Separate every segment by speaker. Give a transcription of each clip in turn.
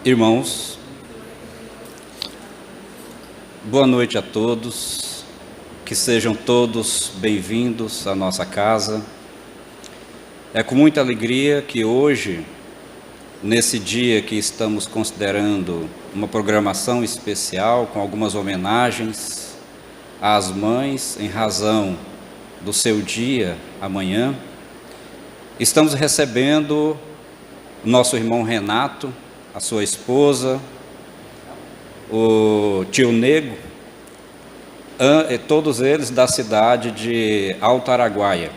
Speaker 1: Irmãos, boa noite a todos, que sejam todos bem-vindos à nossa casa. É com muita alegria que hoje, nesse dia que estamos considerando uma programação especial, com algumas homenagens às mães em razão do seu dia amanhã, estamos recebendo o nosso irmão Renato, a sua esposa, o tio Nego, todos eles da cidade de Alto Araguaia.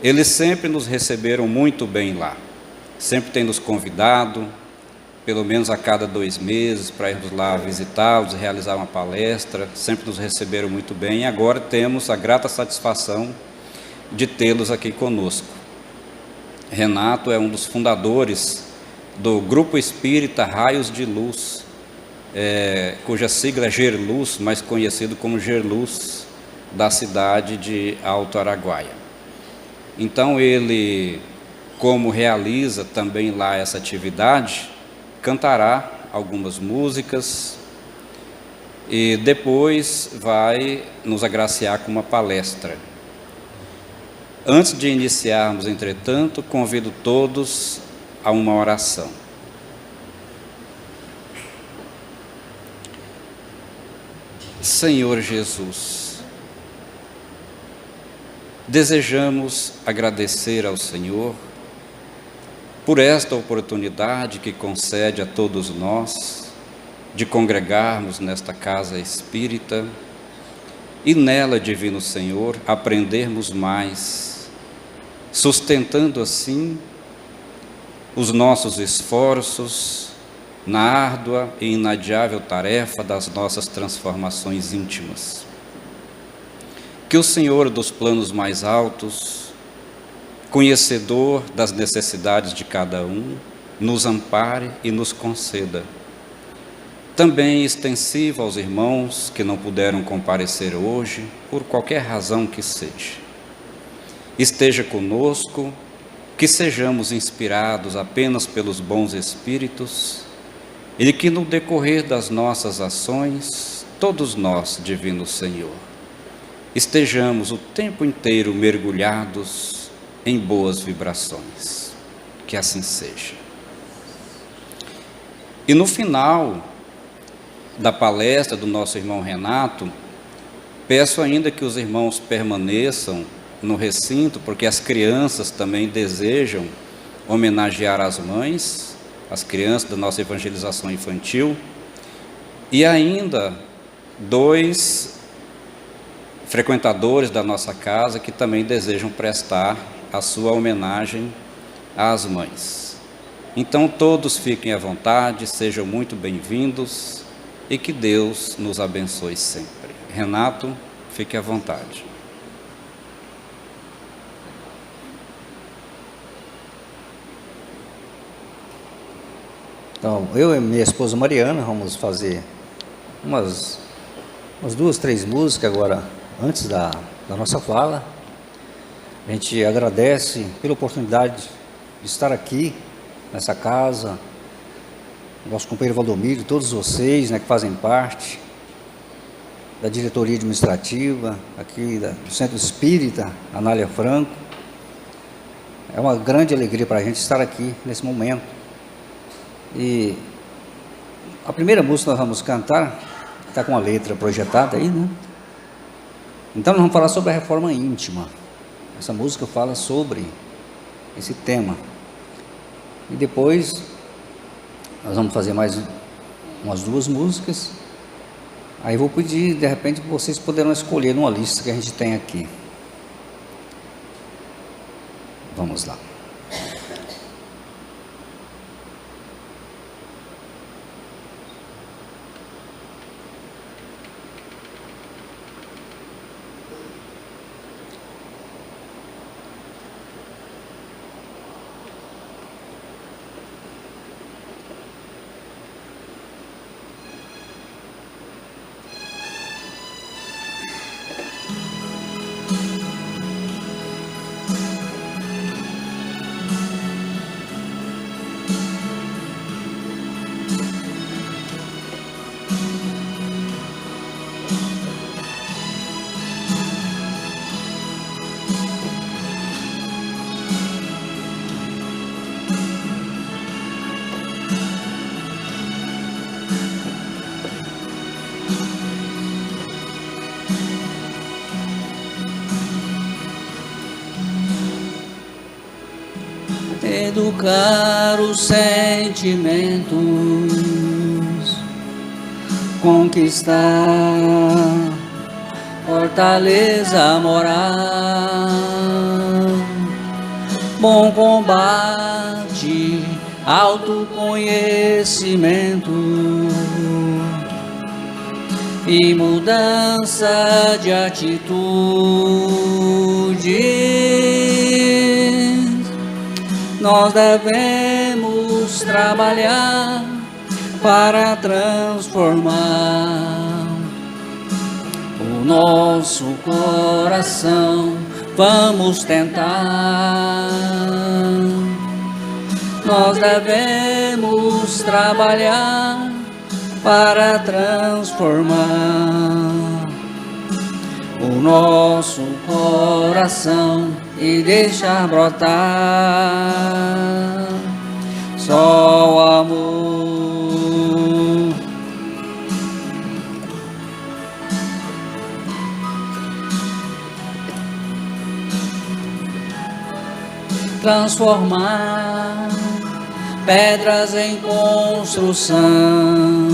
Speaker 1: Eles sempre nos receberam muito bem lá, sempre têm nos convidado, pelo menos a cada 2 meses, para irmos lá visitá-los, realizar uma palestra, sempre nos receberam muito bem, e agora temos a grata satisfação de tê-los aqui conosco. Renato é um dos fundadores do Grupo Espírita Raios de Luz, cuja sigla é GERLUZ, mais conhecido como GERLUZ, da cidade de Alto Araguaia. Então ele, como realiza também lá essa atividade, cantará algumas músicas e depois vai nos agraciar com uma palestra. Antes de iniciarmos, entretanto, convido todos a uma oração. Senhor Jesus, desejamos agradecer ao Senhor por esta oportunidade que concede a todos nós de congregarmos nesta casa espírita e nela, Divino Senhor, aprendermos mais, sustentando assim os nossos esforços na árdua e inadiável tarefa das nossas transformações íntimas. Que o Senhor dos planos mais altos, conhecedor das necessidades de cada um, nos ampare e nos conceda. Também extensivo aos irmãos que não puderam comparecer hoje, por qualquer razão que seja. Esteja conosco, que sejamos inspirados apenas pelos bons espíritos e que no decorrer das nossas ações, todos nós, Divino Senhor, estejamos o tempo inteiro mergulhados em boas vibrações. Que assim seja. E no final da palestra do nosso irmão Renato, peço ainda que os irmãos permaneçam no recinto, porque as crianças também desejam homenagear as mães, as crianças da nossa evangelização infantil, e ainda 2 frequentadores da nossa casa que também desejam prestar a sua homenagem às mães. Então todos fiquem à vontade, sejam muito bem-vindos e que Deus nos abençoe sempre. Renato, fique à vontade.
Speaker 2: Então, eu e minha esposa Mariana vamos fazer umas 2, 3 músicas agora, antes da nossa fala. A gente agradece pela oportunidade de estar aqui, nessa casa, nosso companheiro Valdomiro, todos vocês, né, que fazem parte da diretoria administrativa, aqui do Centro Espírita Anália Franco. É uma grande alegria para a gente estar aqui nesse momento. E a primeira música que nós vamos cantar, está com a letra projetada aí, né? Então nós vamos falar sobre a reforma íntima. Essa música fala sobre esse tema. E depois nós vamos fazer mais umas 2 músicas. Aí eu vou pedir, de repente, vocês poderão escolher numa lista que a gente tem aqui. Vamos lá. educar os sentimentos, conquistar fortaleza moral, bom combate, autoconhecimento e mudança de atitude. Nós devemos trabalhar para transformar o nosso coração. Vamos tentar. Nós devemos trabalhar para transformar o nosso coração e deixar brotar só o amor. Transformar pedras em construção,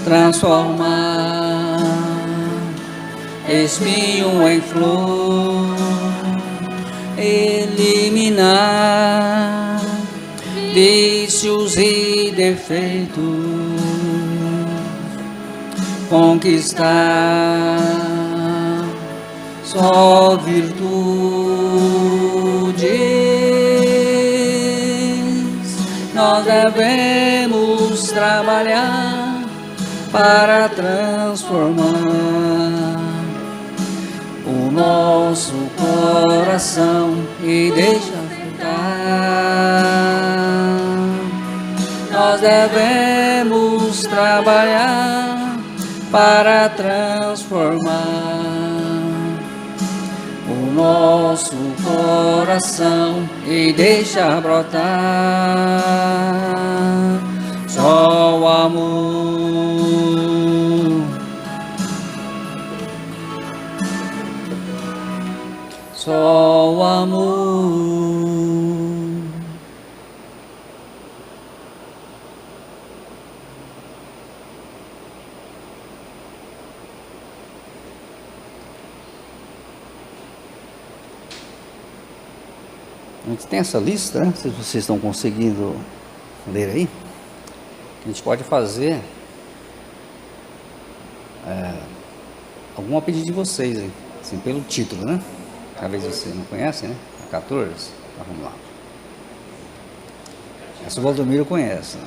Speaker 2: transformar espinho em flor, eliminar vícios e defeitos, conquistar só virtudes. Nós devemos trabalhar para transformar o nosso coração e deixar ficar. Nós devemos trabalhar para transformar o nosso coração e deixar brotar só o amor, só o amor. A gente tem essa lista, né? Se vocês estão conseguindo ler aí, a gente pode fazer alguma pedido de vocês aí, assim, pelo título, né? Talvez você não conhece, né? A 14, então vamos lá. Essa o Valdomiro conhece, né?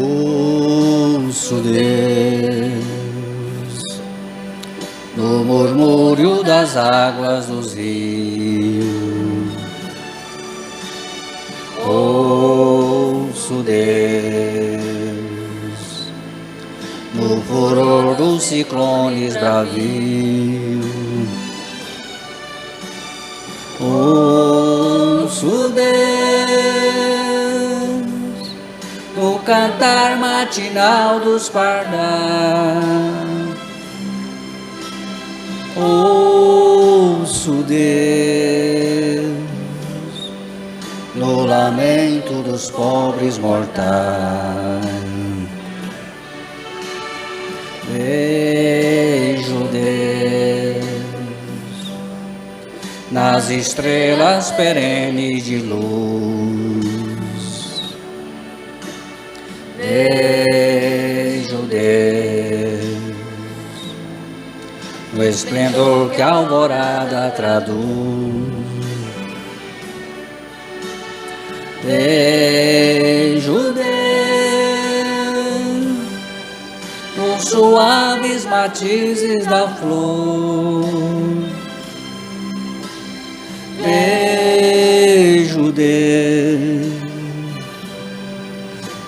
Speaker 2: Ouço Deus no murmúrio das águas dos rios. Ouço Deus no furor dos ciclones bravios. Ouço Deus no cantar matinal dos pardais. Ouço Deus no lamento dos pobres mortais. Vejo Deus nas estrelas perenes de luz. Vejo Deus no esplendor que a alvorada traduz. Vejo Deus nos suaves matizes da flor. despejo de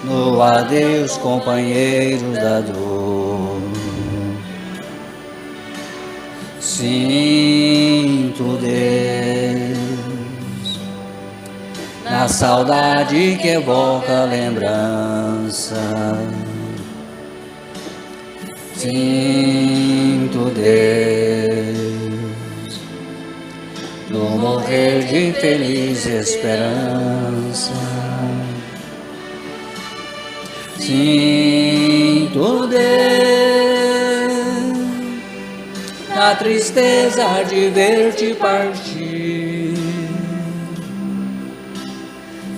Speaker 2: no adeus, companheiros da dor. Sinto Deus na saudade que evoca a lembrança. Sinto Deus no morrer de feliz esperança. Sinto Deus na tristeza de ver-te partir.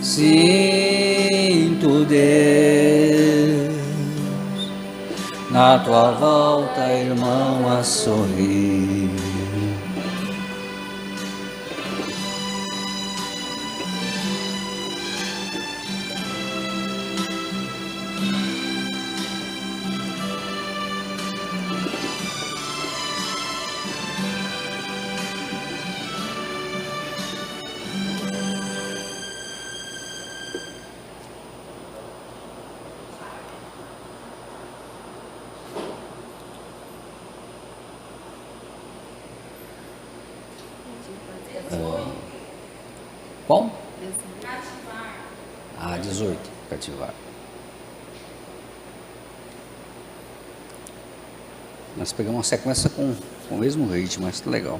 Speaker 2: Sinto Deus na tua volta, irmão, a sorrir. Bom? Ah, 18, cativar. Nós pegamos uma sequência com o mesmo ritmo, mas tá legal.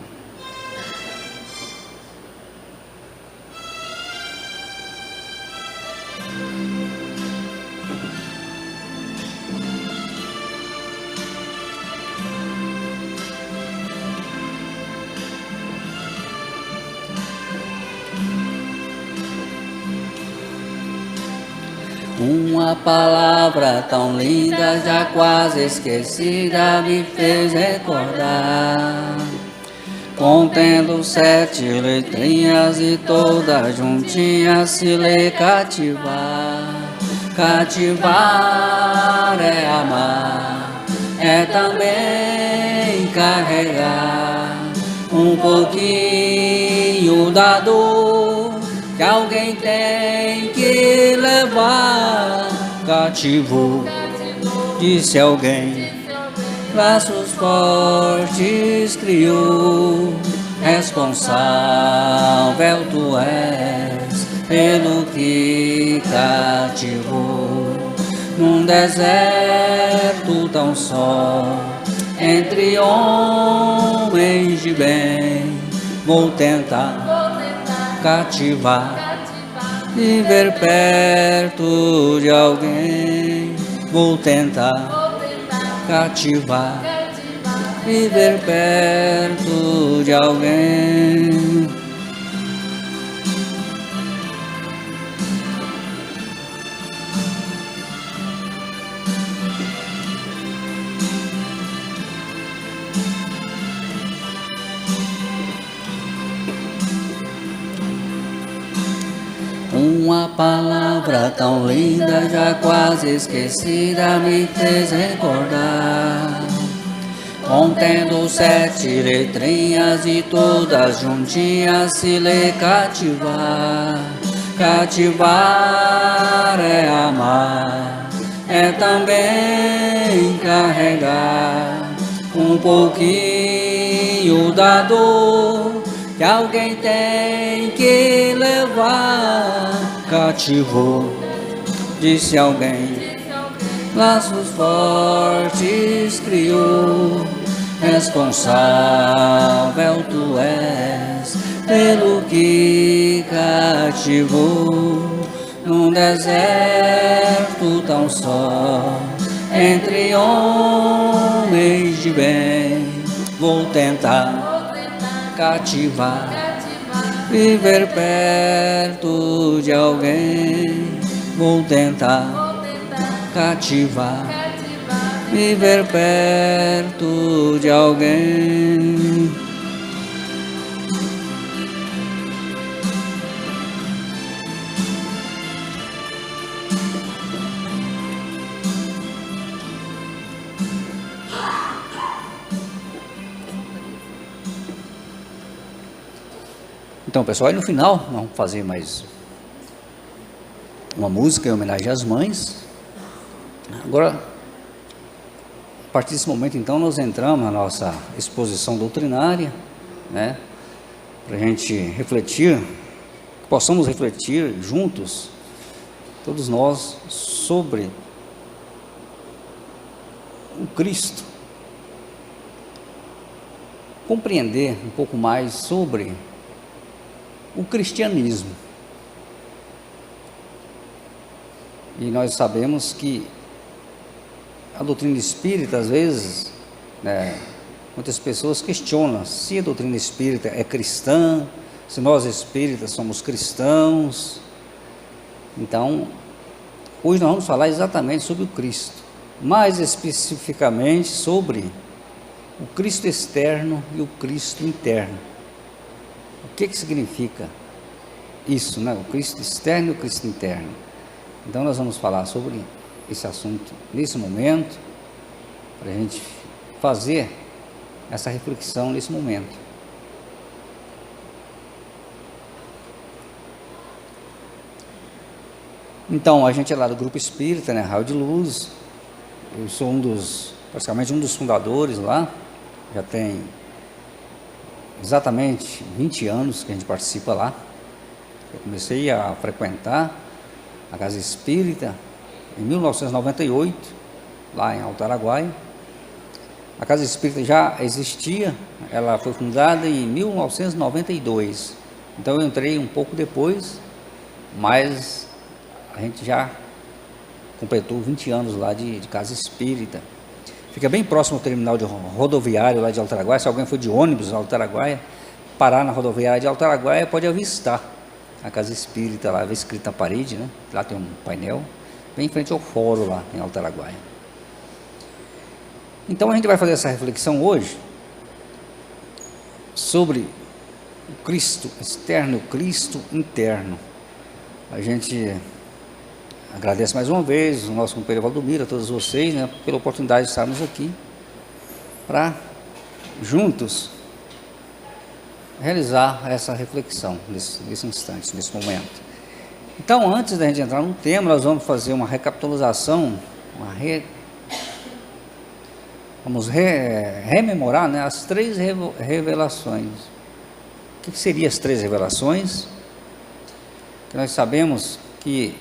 Speaker 2: Uma palavra tão linda, já quase esquecida, me fez recordar. Contendo 7 letrinhas e todas juntinhas se lê cativar. Cativar é amar, é também carregar um pouquinho da dor que alguém tem que levar. Cativo, disse alguém, laços fortes criou. Responsável tu és pelo que cativou. Num deserto tão só, entre homens de bem, vou tentar cativar, viver perto de alguém. Vou tentar cativar, viver perto de alguém. Uma palavra tão linda, já quase esquecida, me fez recordar. Contendo 7 letrinhas e todas juntinhas se lê cativar. Cativar é amar, é também carregar um pouquinho da dor que alguém tem que levar. Cativou, disse alguém, laços fortes criou. Responsável tu és pelo que cativou. Num deserto tão só, entre homens de bem, vou tentar cativar, viver perto de alguém. Vou tentar cativar, viver perto de alguém. Então, pessoal, aí no final, nós vamos fazer mais uma música em homenagem às mães. Agora, a partir desse momento, então, nós entramos na nossa exposição doutrinária, né? Para a gente refletir, que possamos refletir juntos, todos nós, sobre o Cristo, compreender um pouco mais sobre o cristianismo. E nós sabemos que a doutrina espírita, às vezes, né, muitas pessoas questionam se a doutrina espírita é cristã, se nós espíritas somos cristãos. Então, hoje nós vamos falar exatamente sobre o Cristo, mais especificamente sobre o Cristo externo e o Cristo interno. O que significa isso, né? O Cristo externo e o Cristo interno. Então nós vamos falar sobre esse assunto nesse momento, para a gente fazer essa reflexão nesse momento. Então, a gente é lá do Grupo Espírita, né, Raio de Luz. Eu sou praticamente um dos fundadores lá. Já tem exatamente 20 anos que a gente participa lá. Eu comecei a frequentar a Casa Espírita em 1998, lá em Alto Araguaia. A Casa Espírita já existia, ela foi fundada em 1992. Então eu entrei um pouco depois, mas a gente já completou 20 anos lá de Casa Espírita. Fica bem próximo ao terminal rodoviário lá de Alto Araguaia. Se alguém for de ônibus em Alto Araguaia, parar na rodoviária de Alto Araguaia, pode avistar a Casa Espírita lá, escrita na parede, né? Lá tem um painel, bem em frente ao fórum lá em Alto Araguaia. Então a gente vai fazer essa reflexão hoje sobre o Cristo externo e o Cristo interno. A gente agradece mais uma vez o nosso companheiro Valdomiro, a todos vocês, né, pela oportunidade de estarmos aqui para juntos realizar essa reflexão nesse instante, nesse momento. Então, antes da gente entrar no tema, nós vamos fazer uma recapitulação, vamos rememorar, né, as 3 revelações. O que seriam as 3 revelações? Que nós sabemos que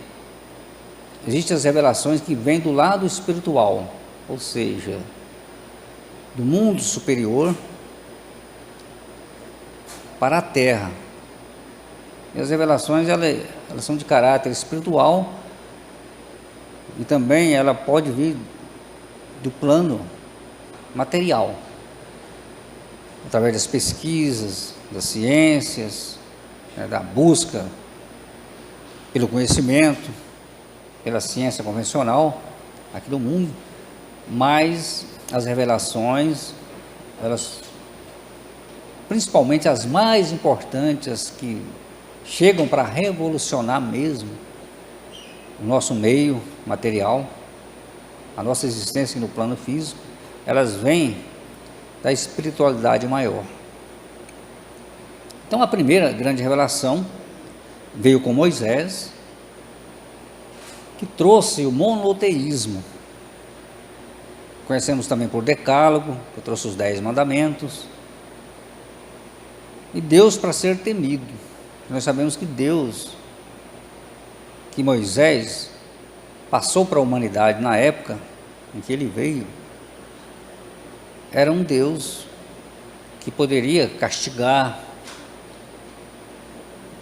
Speaker 2: existem as revelações que vêm do lado espiritual, ou seja, do mundo superior para a terra. E as revelações elas são de caráter espiritual e também ela pode vir do plano material, através das pesquisas, das ciências, né, da busca pelo conhecimento, pela ciência convencional aqui do mundo. Mas as revelações, elas, principalmente as mais importantes, as que chegam para revolucionar mesmo o nosso meio material, a nossa existência no plano físico, elas vêm da espiritualidade maior. Então a primeira grande revelação veio com Moisés, que trouxe o monoteísmo. Conhecemos também por Decálogo, que trouxe os 10 mandamentos. E Deus para ser temido. Nós sabemos que Deus, que Moisés passou para a humanidade na época em que ele veio, era um Deus que poderia castigar,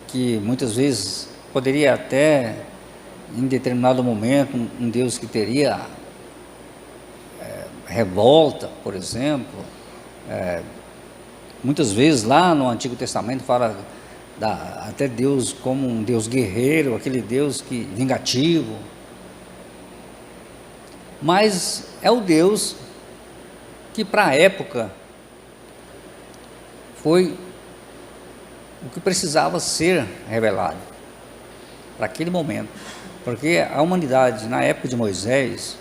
Speaker 2: que muitas vezes poderia até, em determinado momento, um Deus que teria revolta, por exemplo. Muitas vezes lá no Antigo Testamento fala até Deus como um Deus guerreiro, aquele Deus vingativo. Mas é o Deus que para a época foi o que precisava ser revelado para aquele momento, porque a humanidade na época de Moisés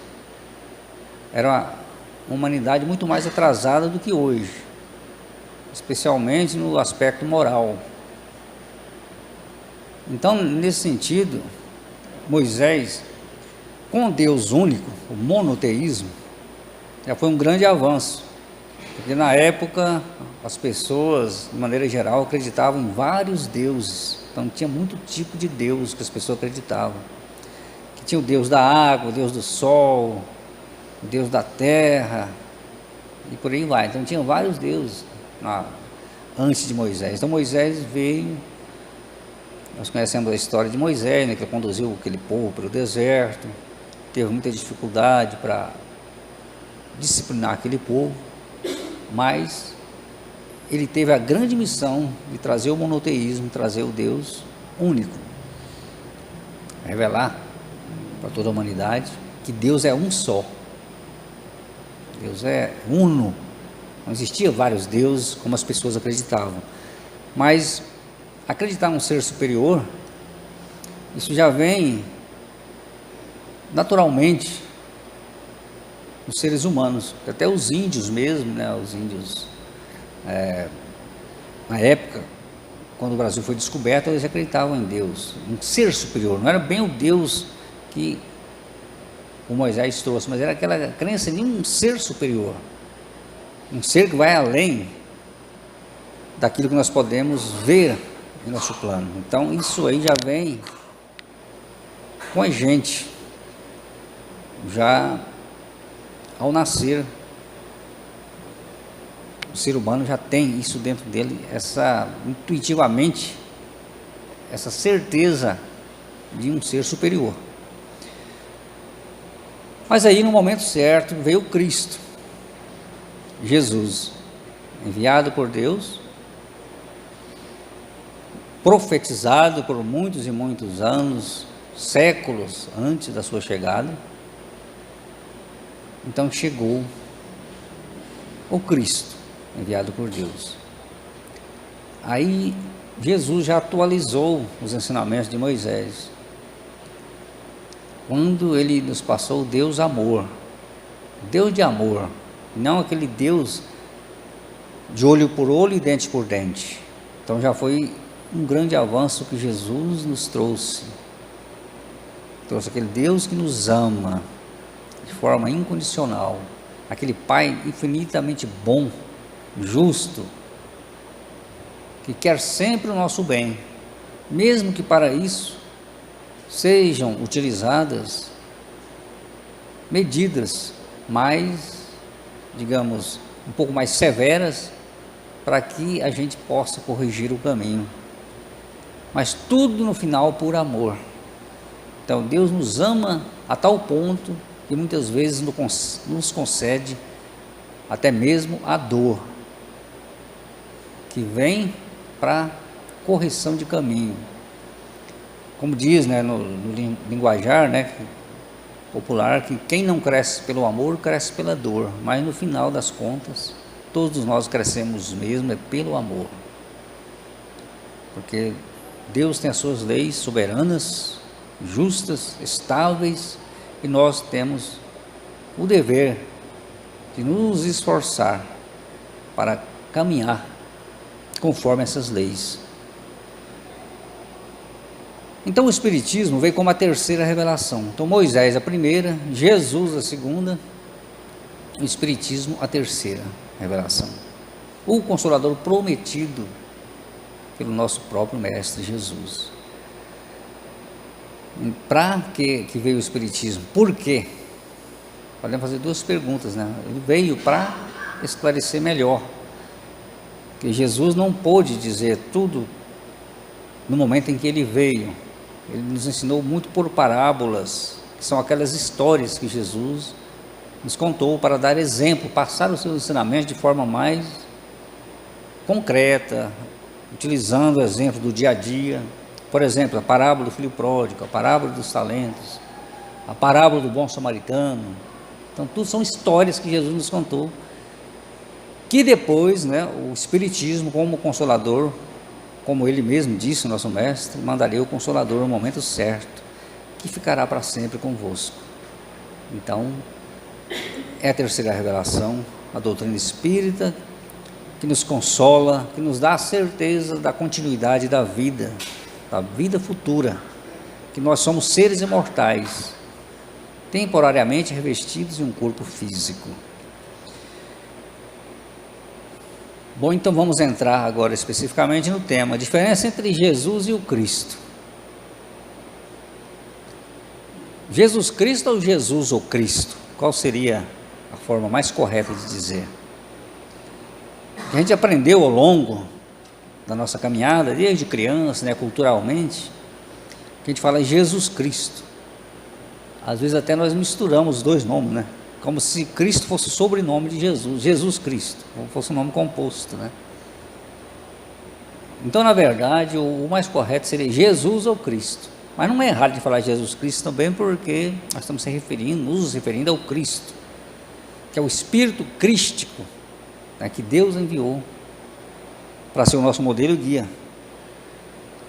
Speaker 2: era uma humanidade muito mais atrasada do que hoje, especialmente no aspecto moral. Então, nesse sentido, Moisés, com Deus único, o monoteísmo, já foi um grande avanço, porque na época as pessoas, de maneira geral, acreditavam em vários deuses. Então tinha muito tipo de Deus que as pessoas acreditavam. Que tinha o Deus da água, o Deus do sol, o Deus da terra, e por aí vai. Então tinha vários deuses antes de Moisés. Então Moisés veio, nós conhecemos a história de Moisés, né, que ele conduziu aquele povo para o deserto, teve muita dificuldade para disciplinar aquele povo, mas ele teve a grande missão de trazer o monoteísmo, trazer o Deus único, revelar para toda a humanidade que Deus é um só, Deus é uno, não existia vários deuses como as pessoas acreditavam, mas acreditar num ser superior, isso já vem naturalmente nos seres humanos, até os índios mesmo, né, os índios, na época, quando o Brasil foi descoberto, eles acreditavam em Deus, um ser superior, não era bem o Deus que o Moisés trouxe, mas era aquela crença em um ser superior, um ser que vai além daquilo que nós podemos ver em nosso plano. Então isso aí já vem com a gente, já ao nascer, o ser humano já tem isso dentro dele, intuitivamente, essa certeza de um ser superior. Mas aí no momento certo veio Cristo, Jesus, enviado por Deus, profetizado por muitos e muitos anos, séculos antes da sua chegada. Então chegou o Cristo, enviado por Deus. Aí Jesus já atualizou os ensinamentos de Moisés, quando ele nos passou o Deus amor, Deus de amor, não aquele Deus de olho por olho e dente por dente. Então já foi um grande avanço que Jesus nos trouxe aquele Deus que nos ama de forma incondicional, aquele Pai infinitamente bom, justo, que quer sempre o nosso bem, mesmo que para isso sejam utilizadas medidas mais, digamos, um pouco mais severas, para que a gente possa corrigir o caminho, mas tudo no final por amor. Então Deus nos ama a tal ponto que muitas vezes nos concede até mesmo a dor, que vem para correção de caminho. Como diz, né, no linguajar, né, popular, que quem não cresce pelo amor, cresce pela dor, mas no final das contas, todos nós crescemos mesmo pelo amor, porque Deus tem as suas leis soberanas, justas, estáveis, e nós temos o dever de nos esforçar para caminhar conforme essas leis. Então o Espiritismo veio como a terceira revelação. Então Moisés a primeira, Jesus a segunda, o Espiritismo a terceira revelação. O Consolador prometido pelo nosso próprio Mestre Jesus. Para que veio o Espiritismo? Por quê? Podemos fazer duas perguntas, né? Ele veio para esclarecer melhor, que Jesus não pôde dizer tudo no momento em que ele veio. Ele nos ensinou muito por parábolas, que são aquelas histórias que Jesus nos contou para dar exemplo, passar os seus ensinamentos de forma mais concreta, utilizando o exemplo do dia a dia. Por exemplo, a parábola do filho pródigo, a parábola dos talentos, a parábola do bom samaritano. Então, tudo são histórias que Jesus nos contou, que depois, né, o Espiritismo, como consolador, como ele mesmo disse, o nosso mestre, mandaria o Consolador no momento certo, que ficará para sempre convosco. Então, é a terceira revelação, a doutrina espírita, que nos consola, que nos dá a certeza da continuidade da vida, da vida futura, que nós somos seres imortais, temporariamente revestidos em um corpo físico. Bom, então vamos entrar agora especificamente no tema, a diferença entre Jesus e o Cristo. Jesus Cristo ou Jesus ou Cristo? Qual seria a forma mais correta de dizer? A gente aprendeu ao longo da nossa caminhada, desde criança, né, culturalmente, que a gente fala em Jesus Cristo. Às vezes até nós misturamos os dois nomes, né? Como se Cristo fosse o sobrenome de Jesus, Jesus Cristo, como fosse um nome composto, né? Então, na verdade, o mais correto seria Jesus ou Cristo. Mas não é errado de falar Jesus Cristo também, porque nós estamos nos referindo ao Cristo, que é o Espírito crístico, né, que Deus enviou para ser o nosso modelo e guia,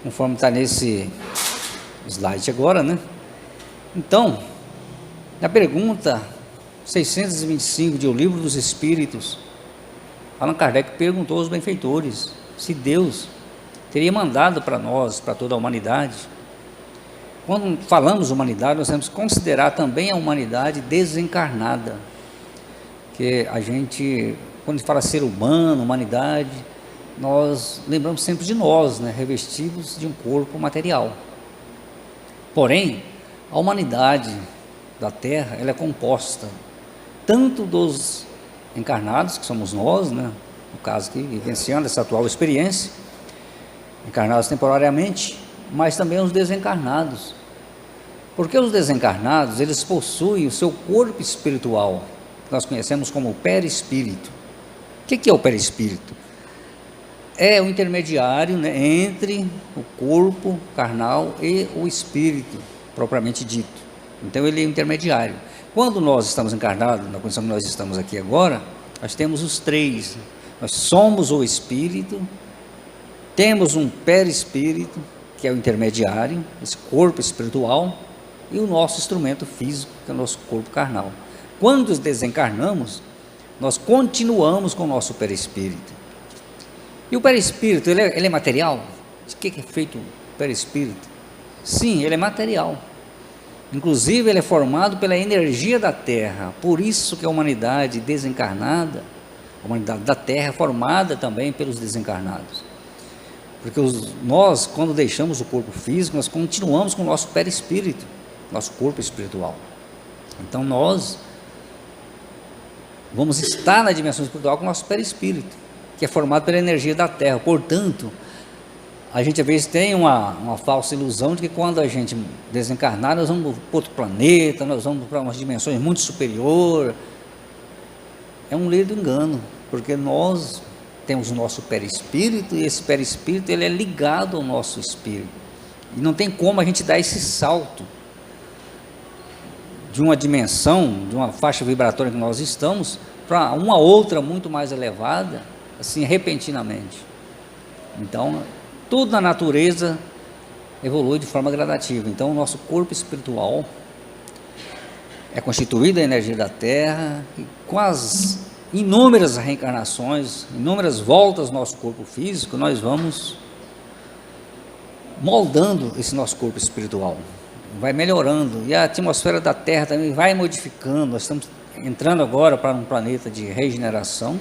Speaker 2: conforme está nesse slide agora, né? Então, na pergunta 625 de O Livro dos Espíritos, Allan Kardec perguntou aos benfeitores se Deus teria mandado para nós, para toda a humanidade. Quando falamos humanidade, nós temos que considerar também a humanidade desencarnada, que a gente, quando fala ser humano, humanidade, nós lembramos sempre de nós, né, revestidos de um corpo material. Porém, a humanidade da Terra, ela é composta tanto dos encarnados, que somos nós, né, no caso aqui, vivenciando essa atual experiência, encarnados temporariamente, mas também os desencarnados. Porque os desencarnados, eles possuem o seu corpo espiritual, que nós conhecemos como perispírito. O que é o perispírito? É o intermediário, né, entre o corpo carnal e o espírito, propriamente dito. Então ele é intermediário. Quando nós estamos encarnados, na condição que nós estamos aqui agora, nós temos os três. Nós somos o espírito, temos um perispírito, que é o intermediário, esse corpo espiritual, e o nosso instrumento físico, que é o nosso corpo carnal. Quando desencarnamos, nós continuamos com o nosso perispírito. E o perispírito, ele é material? De que é feito o perispírito? Sim, ele é material. Inclusive, ele é formado pela energia da Terra. Por isso que a humanidade desencarnada, a humanidade da Terra é formada também pelos desencarnados. Porque nós, quando deixamos o corpo físico, nós continuamos com o nosso perispírito, nosso corpo espiritual. Então, nós vamos estar na dimensão espiritual com o nosso perispírito, que é formado pela energia da Terra. Portanto, a gente às vezes tem uma falsa ilusão de que quando a gente desencarnar, nós vamos para outro planeta, nós vamos para umas dimensões muito superiores. É um ledo engano, porque nós temos o nosso perispírito, e esse perispírito ele é ligado ao nosso espírito. E não tem como a gente dar esse salto de uma dimensão, de uma faixa vibratória que nós estamos, para uma outra muito mais elevada, assim, repentinamente. Então, tudo na natureza evolui de forma gradativa. Então, o nosso corpo espiritual é constituído da energia da Terra, e com as inúmeras reencarnações, inúmeras voltas do nosso corpo físico, nós vamos moldando esse nosso corpo espiritual, vai melhorando, e a atmosfera da Terra também vai modificando. Nós estamos entrando agora para um planeta de regeneração,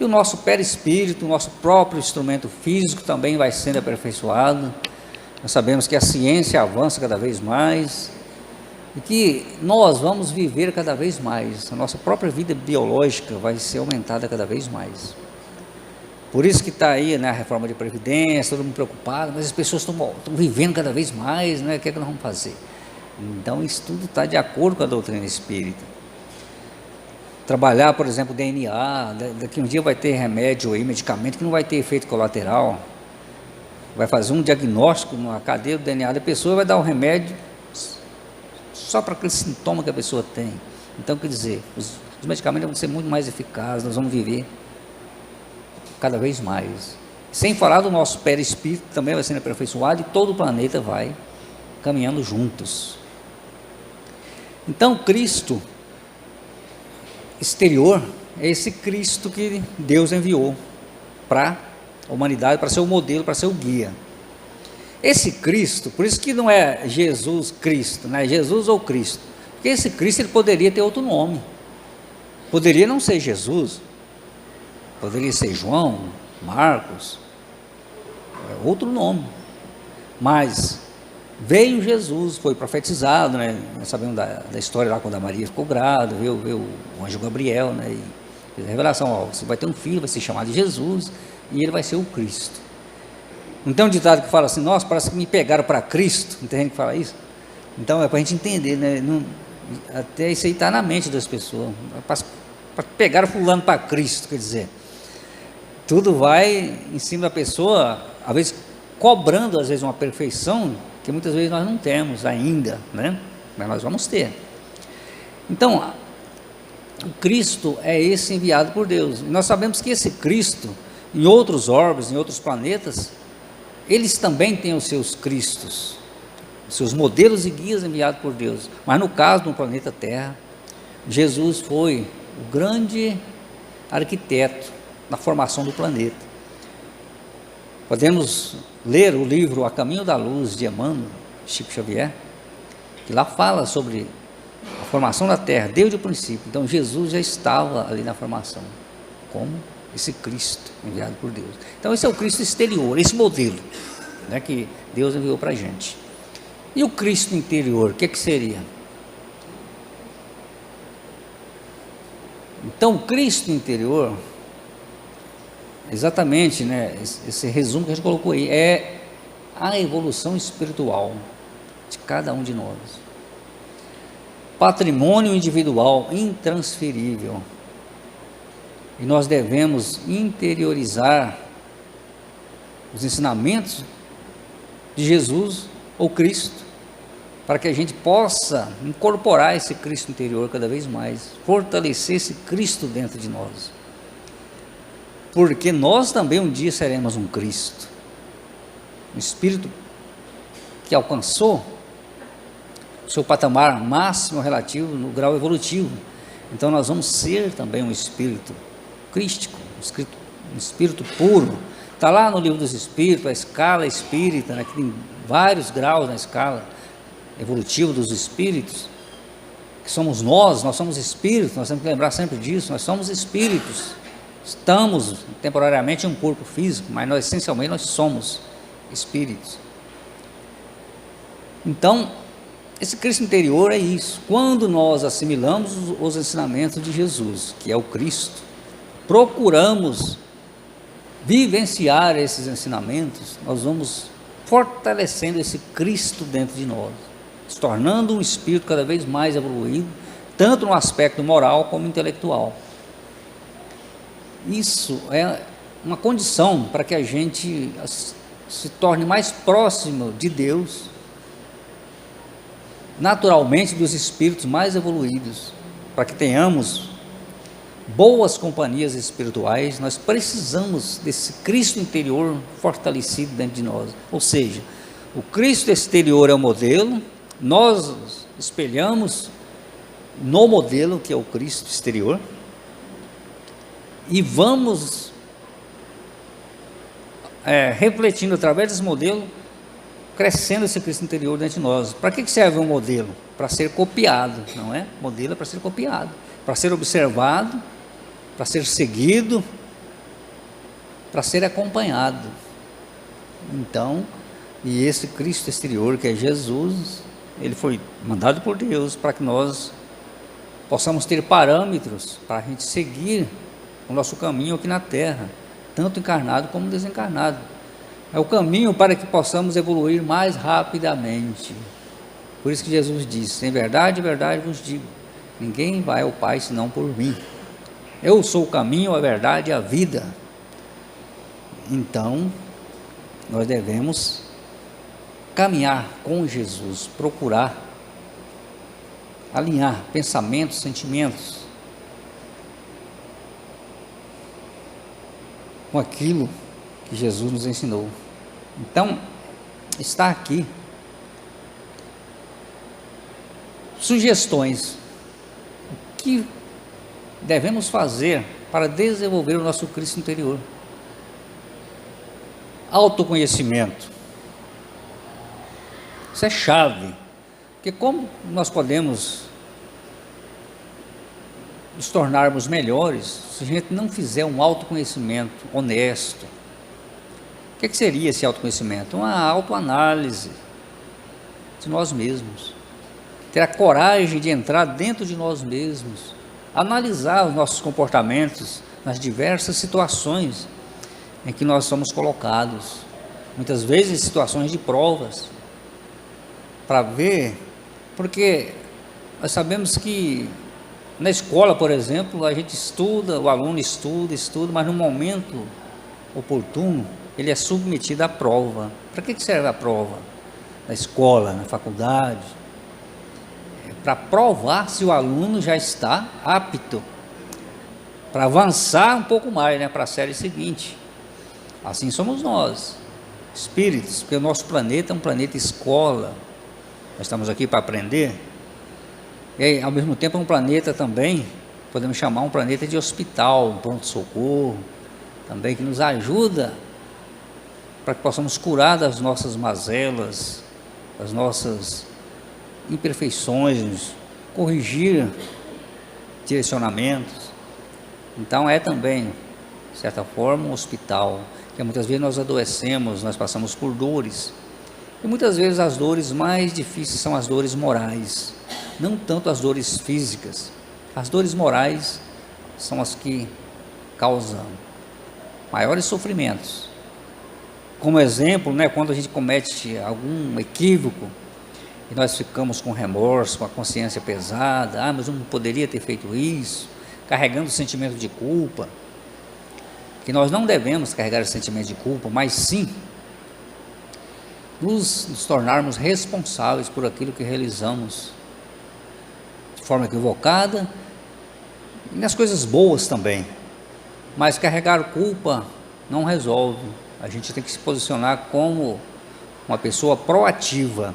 Speaker 2: e o nosso perispírito, o nosso próprio instrumento físico também vai sendo aperfeiçoado. Nós sabemos que a ciência avança cada vez mais, e que nós vamos viver cada vez mais, a nossa própria vida biológica vai ser aumentada cada vez mais. Por isso que está aí, né, a reforma de previdência, todo mundo preocupado, mas as pessoas estão vivendo cada vez mais, né, o que é que nós vamos fazer? Então isso tudo está de acordo com a doutrina espírita. Trabalhar, por exemplo, DNA, daqui um dia vai ter remédio aí, medicamento que não vai ter efeito colateral, vai fazer um diagnóstico na cadeia do DNA da pessoa, vai dar um remédio só para aquele sintoma que a pessoa tem. Então, quer dizer, os medicamentos vão ser muito mais eficazes, nós vamos viver cada vez mais. Sem falar do nosso perispírito, que também vai sendo aperfeiçoado, e todo o planeta vai caminhando juntos. Então, Cristo exterior é esse Cristo que Deus enviou para a humanidade, para ser o modelo, para ser o guia. Esse Cristo, por isso que não é Jesus Cristo, não é Jesus ou Cristo, porque esse Cristo ele poderia ter outro nome, poderia não ser Jesus, poderia ser João, Marcos, outro nome, mas veio Jesus, foi profetizado, né? Nós sabemos da história lá quando a Maria ficou grávida, veio o anjo Gabriel, né? E fez a revelação, ó, você vai ter um filho, vai ser chamado de Jesus, e ele vai ser o Cristo. Não tem um ditado que fala assim, nossa, parece que me pegaram para Cristo, não tem gente que fala isso? Então é para a gente entender, né? Não, até isso aí está na mente das pessoas, para pegar fulano para Cristo, quer dizer, tudo vai em cima da pessoa, às vezes cobrando às vezes uma perfeição que muitas vezes nós não temos ainda, né? Mas nós vamos ter. Então, o Cristo é esse enviado por Deus. E nós sabemos que esse Cristo, em outros orbes, em outros planetas, eles também têm os seus Cristos, os seus modelos e guias enviados por Deus. Mas no caso do planeta Terra, Jesus foi o grande arquiteto na formação do planeta. Podemos ler o livro A Caminho da Luz de Emmanuel, Chico Xavier, que lá fala sobre a formação da Terra desde o princípio. Então Jesus já estava ali na formação, como esse Cristo enviado por Deus. Então esse é o Cristo exterior, esse modelo, né, que Deus enviou para a gente. E o Cristo interior, o que seria? Então o Cristo interior, exatamente, né, esse resumo que a gente colocou aí, é a evolução espiritual de cada um de nós. Patrimônio individual intransferível. E nós devemos interiorizar os ensinamentos de Jesus ou Cristo, para que a gente possa incorporar esse Cristo interior cada vez mais, fortalecer esse Cristo dentro de nós. Porque nós também um dia seremos um Cristo, um Espírito que alcançou o seu patamar máximo relativo no grau evolutivo. Então nós vamos ser também um Espírito crístico, um Espírito puro. Está lá no Livro dos Espíritos, a escala espírita, né, que tem vários graus na escala evolutiva dos Espíritos, que somos nós somos Espíritos, nós temos que lembrar sempre disso, nós somos Espíritos. Estamos temporariamente em um corpo físico, mas nós essencialmente nós somos espíritos. Então, esse Cristo interior é isso. Quando nós assimilamos os ensinamentos de Jesus, que é o Cristo, procuramos vivenciar esses ensinamentos, nós vamos fortalecendo esse Cristo dentro de nós, se tornando um espírito cada vez mais evoluído, tanto no aspecto moral como intelectual. Isso é uma condição para que a gente se torne mais próximo de Deus, naturalmente dos espíritos mais evoluídos. Para que tenhamos boas companhias espirituais, nós precisamos desse Cristo interior fortalecido dentro de nós. Ou seja, o Cristo exterior é o modelo, nós espelhamos no modelo que é o Cristo exterior, e vamos refletindo através desse modelo, crescendo esse Cristo interior dentro de nós. Para que serve um modelo? Para ser copiado, não é? Modelo é para ser copiado, para ser observado, para ser seguido, para ser acompanhado. Então, e esse Cristo exterior que é Jesus, ele foi mandado por Deus para que nós possamos ter parâmetros para a gente seguir o nosso caminho aqui na Terra, tanto encarnado como desencarnado. É o caminho para que possamos evoluir mais rapidamente. Por isso que Jesus disse: em verdade, verdade vos digo, ninguém vai ao Pai senão por mim. Eu sou o caminho, a verdade e a vida. Então, nós devemos caminhar com Jesus, procurar alinhar pensamentos, sentimentos com aquilo que Jesus nos ensinou. Então, está aqui sugestões, o que devemos fazer para desenvolver o nosso Cristo interior. Autoconhecimento, Isso é chave. Porque como nós podemos nos tornarmos melhores se a gente não fizer um autoconhecimento honesto? O que seria esse autoconhecimento? Uma autoanálise de nós mesmos. Ter a coragem de entrar dentro de nós mesmos, analisar os nossos comportamentos nas diversas situações em que nós somos colocados, muitas vezes em situações de provas, para ver, porque nós sabemos que na escola, por exemplo, a gente estuda, o aluno estuda, mas no momento oportuno, ele é submetido à prova. Para que serve a prova? Na escola, na faculdade, para provar se o aluno já está apto para avançar um pouco mais, né, para a série seguinte. Assim somos nós, espíritos, porque o nosso planeta é um planeta escola. Nós estamos aqui para aprender, e aí, ao mesmo tempo é um planeta também, podemos chamar um planeta de hospital, um pronto-socorro, também que nos ajuda para que possamos curar das nossas mazelas, das nossas imperfeições, corrigir direcionamentos. Então é também, de certa forma, um hospital, que muitas vezes nós adoecemos, nós passamos por dores, e muitas vezes as dores mais difíceis são as dores morais, não tanto as dores físicas. As dores morais são as que causam maiores sofrimentos. Como exemplo, né, quando a gente comete algum equívoco e nós ficamos com remorso, com a consciência pesada, mas eu não poderia ter feito isso, carregando o sentimento de culpa, que nós não devemos carregar esse sentimento de culpa, mas sim nos tornarmos responsáveis por aquilo que realizamos de forma equivocada, e nas coisas boas também. Mas carregar culpa não resolve. A gente tem que se posicionar como uma pessoa proativa.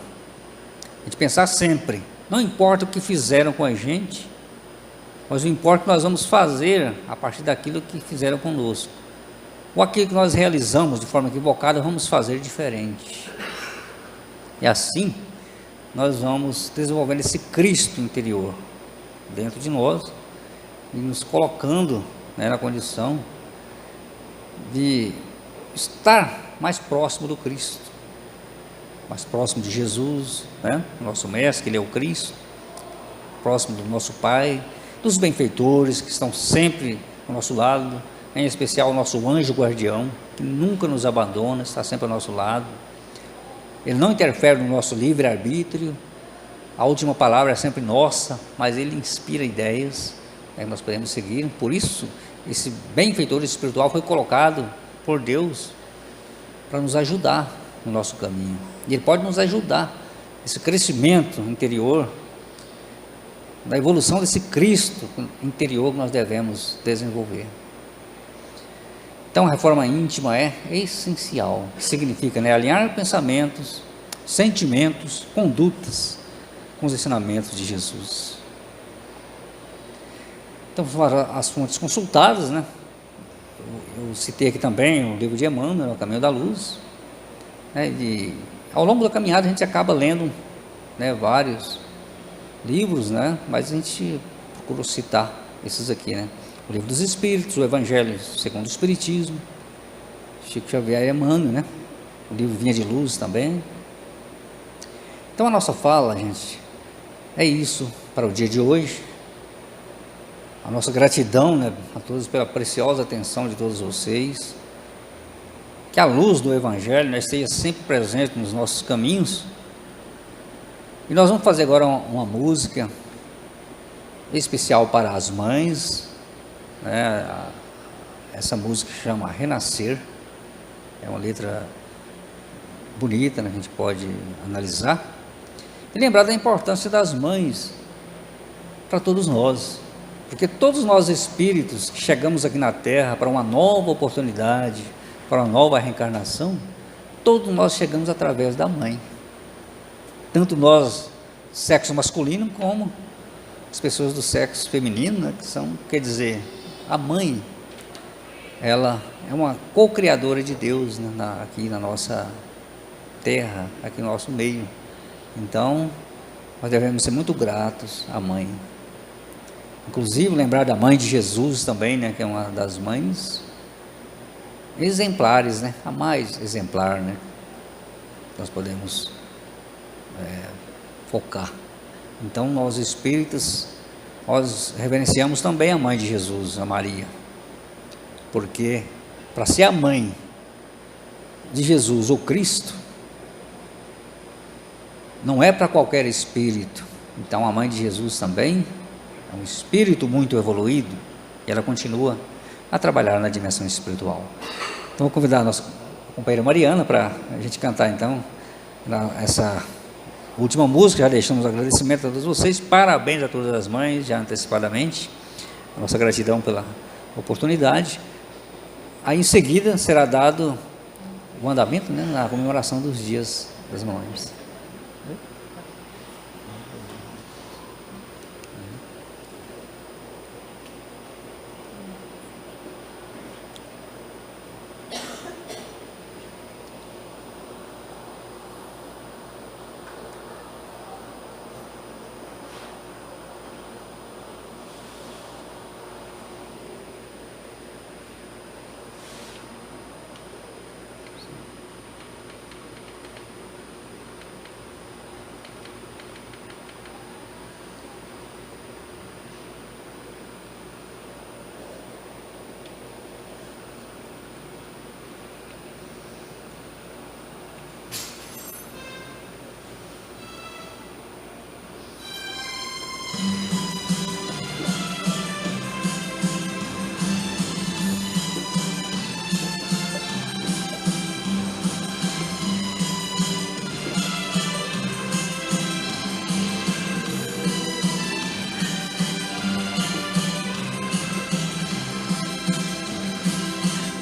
Speaker 2: A gente pensar sempre, não importa o que fizeram com a gente, mas o importa que nós vamos fazer a partir daquilo que fizeram conosco. Ou aquilo que nós realizamos de forma equivocada, vamos fazer diferente. E assim, nós vamos desenvolvendo esse Cristo interior dentro de nós e nos colocando, né, na condição de estar mais próximo do Cristo, mais próximo de Jesus, né, nosso Mestre, que Ele é o Cristo, próximo do nosso Pai, dos benfeitores que estão sempre ao nosso lado, em especial o nosso anjo guardião, que nunca nos abandona, está sempre ao nosso lado. Ele não interfere no nosso livre-arbítrio, a última palavra é sempre nossa, mas ele inspira ideias, que nós podemos seguir. Por isso, esse benfeitor espiritual foi colocado por Deus para nos ajudar no nosso caminho. E ele pode nos ajudar, esse crescimento interior, da evolução desse Cristo interior que nós devemos desenvolver. Então a reforma íntima é essencial, significa, né, alinhar pensamentos, sentimentos, condutas com os ensinamentos de Jesus. Então as fontes consultadas, né? Eu citei aqui também o livro de Emmanuel, O Caminho da Luz, né? Ao longo da caminhada a gente acaba lendo, né, vários livros, né? Mas a gente procurou citar esses aqui, né? O Livro dos Espíritos, o Evangelho segundo o Espiritismo, Chico Xavier e Emmanuel, né? O livro Vinha de Luz também. Então a nossa fala, gente, é isso para o dia de hoje. A nossa gratidão, né, a todos pela preciosa atenção de todos vocês. Que a luz do Evangelho, né, esteja sempre presente nos nossos caminhos. E nós vamos fazer agora uma música especial para as mães, né? Essa música chama Renascer, é uma letra bonita, né? A gente pode analisar e lembrar da importância das mães para todos nós, porque todos nós espíritos que chegamos aqui na Terra para uma nova oportunidade, para uma nova reencarnação, todos nós chegamos através da mãe, tanto nós, sexo masculino, como as pessoas do sexo feminino, né, que são, quer dizer, a mãe, ela é uma co-criadora de Deus, né, aqui na nossa terra, aqui no nosso meio. Então, nós devemos ser muito gratos à mãe. Inclusive, lembrar da mãe de Jesus também, né? Que é uma das mães exemplares, né? A mais exemplar, né? Nós podemos focar. Então, nós espíritas, nós reverenciamos também a mãe de Jesus, a Maria. Porque, para ser a mãe de Jesus, o Cristo, não é para qualquer espírito. Então a mãe de Jesus também é um espírito muito evoluído, e ela continua a trabalhar na dimensão espiritual. Então vou convidar a nossa companheira Mariana para a gente cantar então essa última música. Já deixamos o agradecimento a todos vocês, parabéns a todas as mães, já antecipadamente, a nossa gratidão pela oportunidade. Aí em seguida será dado o andamento, né, na comemoração dos dias das mães.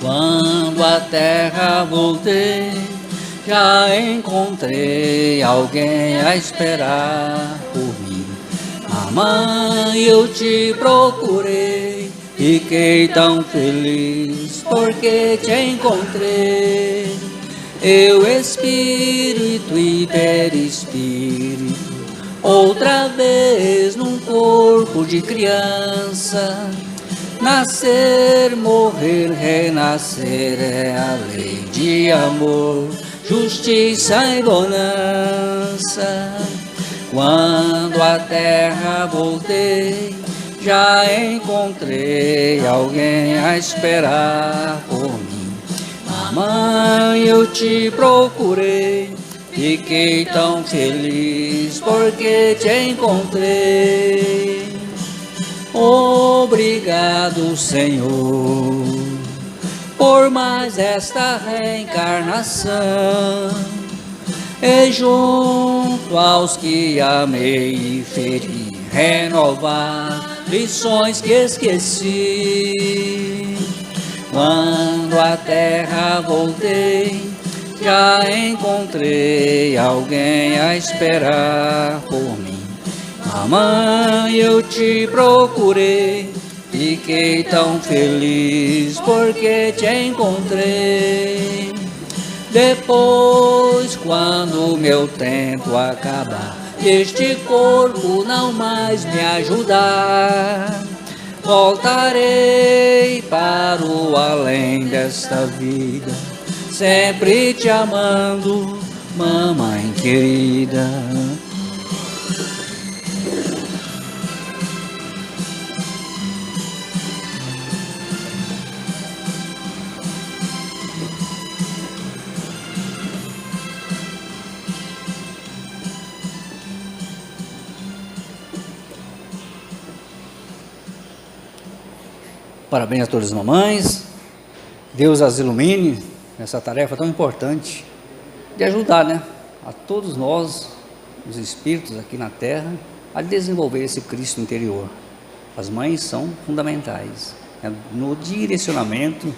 Speaker 3: Quando à terra voltei, já encontrei alguém a esperar por mim. Mamãe, eu te procurei, fiquei tão feliz porque te encontrei. Eu espírito e perispírito, outra vez num corpo de criança. Nascer, morrer, renascer é a lei de amor, justiça e bonança. Quando à terra voltei, já encontrei alguém a esperar por mim. Mamãe, eu te procurei, fiquei tão feliz porque te encontrei. Obrigado, Senhor, por mais esta reencarnação, e junto aos que amei e feri, renovar lições que esqueci. Quando à terra voltei, já encontrei alguém a esperar por mim. Mamãe, eu te procurei, fiquei tão feliz porque te encontrei. Depois, quando meu tempo acabar, este corpo não mais me ajudar, voltarei para o além desta vida, sempre te amando, mamãe querida.
Speaker 2: Parabéns a todas as mamães, Deus as ilumine nessa tarefa tão importante de ajudar, né, a todos nós, os espíritos aqui na Terra, a desenvolver esse Cristo interior. As mães são fundamentais, né, no direcionamento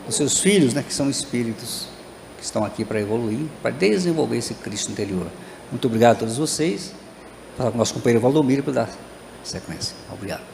Speaker 2: dos seus filhos, né, que são espíritos, que estão aqui para evoluir, para desenvolver esse Cristo interior. Muito obrigado a todos vocês. Falar com o nosso companheiro Valdomiro para dar sequência. Obrigado.